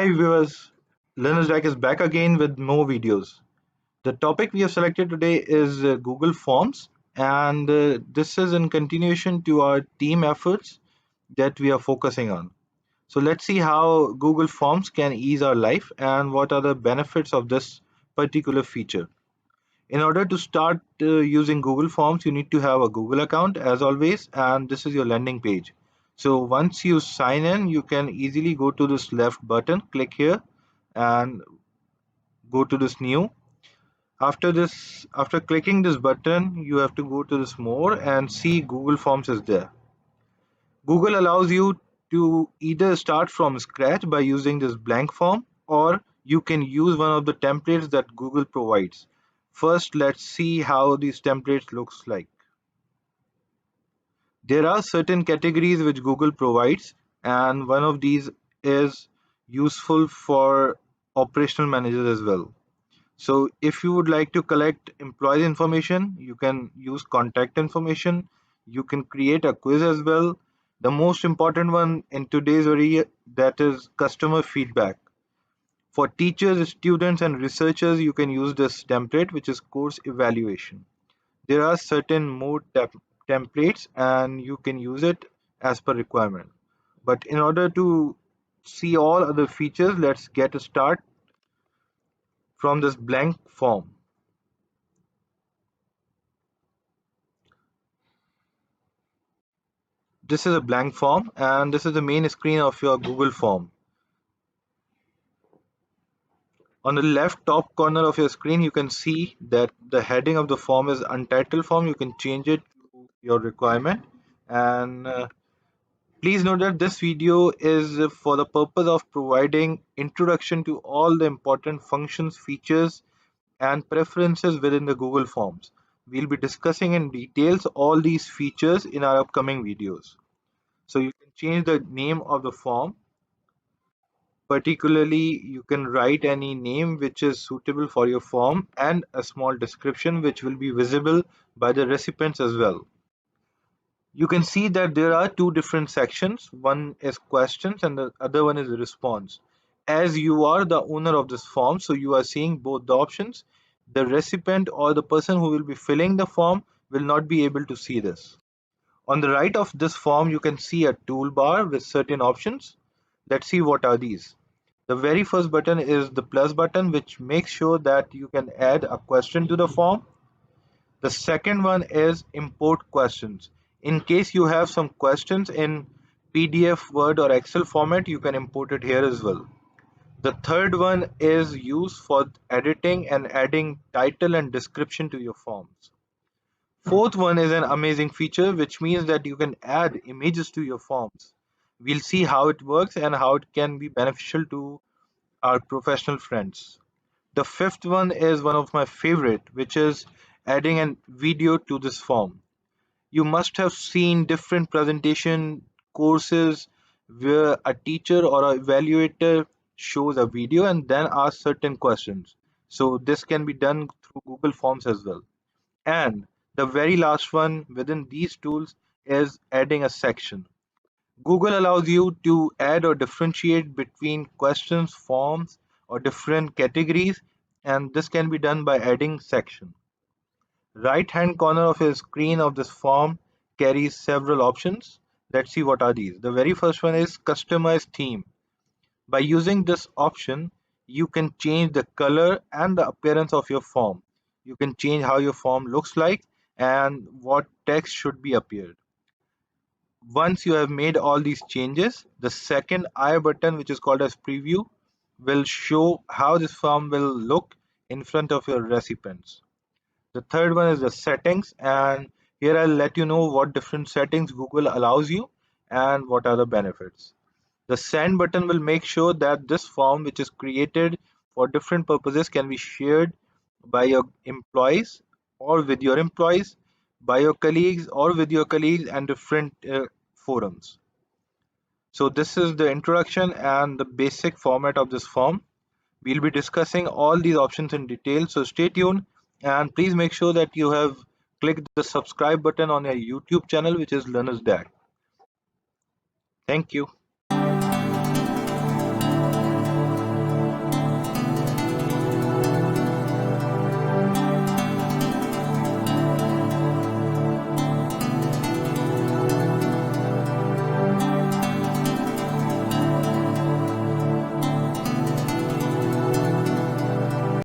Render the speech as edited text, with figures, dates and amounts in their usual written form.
Hi viewers, Learner's Deck is back again with more videos. The topic we have selected today is Google Forms, and this is in continuation to our team efforts that we are focusing on. So let's see how Google Forms can ease our life and what are the benefits of this particular feature. In order to start using Google Forms, you need to have a Google account as always, and this is your landing page. So once you sign in, you can easily go to this left button, click here, and go to this new. After clicking this button, you have to go to this more and see Google Forms is there. Google allows you to either start from scratch by using this blank form, or you can use one of the templates that Google provides. First, let's see how these templates looks like. There are certain categories which Google provides, and one of these is useful for operational managers as well. So if you would like to collect employee information, you can use contact information. You can create a quiz as well. The most important one in today's area, that is customer feedback. For teachers, students, and researchers, you can use this template, which is course evaluation. There are certain more templates, and you can use it as per requirement. But in order to see all other features, let's get a start from this blank form. This is a blank form, and this is the main screen of your Google form. On the left top corner of your screen, you can see that the heading of the form is Untitled form. You can change it to your requirement. And please note that this video is for the purpose of providing introduction to all the important functions, features, and preferences within the Google Forms. We'll be discussing in details all these features in our upcoming videos. So you can change the name of the form. Particularly, you can write any name which is suitable for your form and a small description which will be visible by the recipients as well. You can see that there are two different sections. One is questions and the other one is response. As you are the owner of this form, so you are seeing both the options. The recipient or the person who will be filling the form will not be able to see this. On the right of this form, you can see a toolbar with certain options. Let's see what are these. The very first button is the plus button, which makes sure that you can add a question to the form. The second one is import questions. In case you have some questions in PDF, Word, or Excel format, you can import it here as well. The third one is used for editing and adding title and description to your forms. Fourth one is an amazing feature, which means that you can add images to your forms. We'll see how it works and how it can be beneficial to our professional friends. The fifth one is one of my favorite, which is adding a video to this form. You must have seen different presentation courses where a teacher or an evaluator shows a video and then asks certain questions. So this can be done through Google Forms as well. And the very last one within these tools is adding a section. Google allows you to add or differentiate between questions, forms, or different categories, and this can be done by adding section. Right hand corner of your screen of this form carries several options. Let's see what are these. The very first one is customize theme. By using this option, you can change the color and the appearance of your form. You can change how your form looks like and what text should be appeared. Once you have made all these changes, the second I button, which is called as preview, will show how this form will look in front of your recipients. The third one is the settings, and here I'll let you know what different settings Google allows you and what are the benefits. The send button will make sure that this form, which is created for different purposes, can be shared by your employees or with your employees, by your colleagues or with your colleagues, and different forums. So this is the introduction and the basic format of this form. We'll be discussing all these options in detail, so stay tuned and please make sure that you have clicked the subscribe button on your YouTube channel, which is Learner's Deck. Thank you.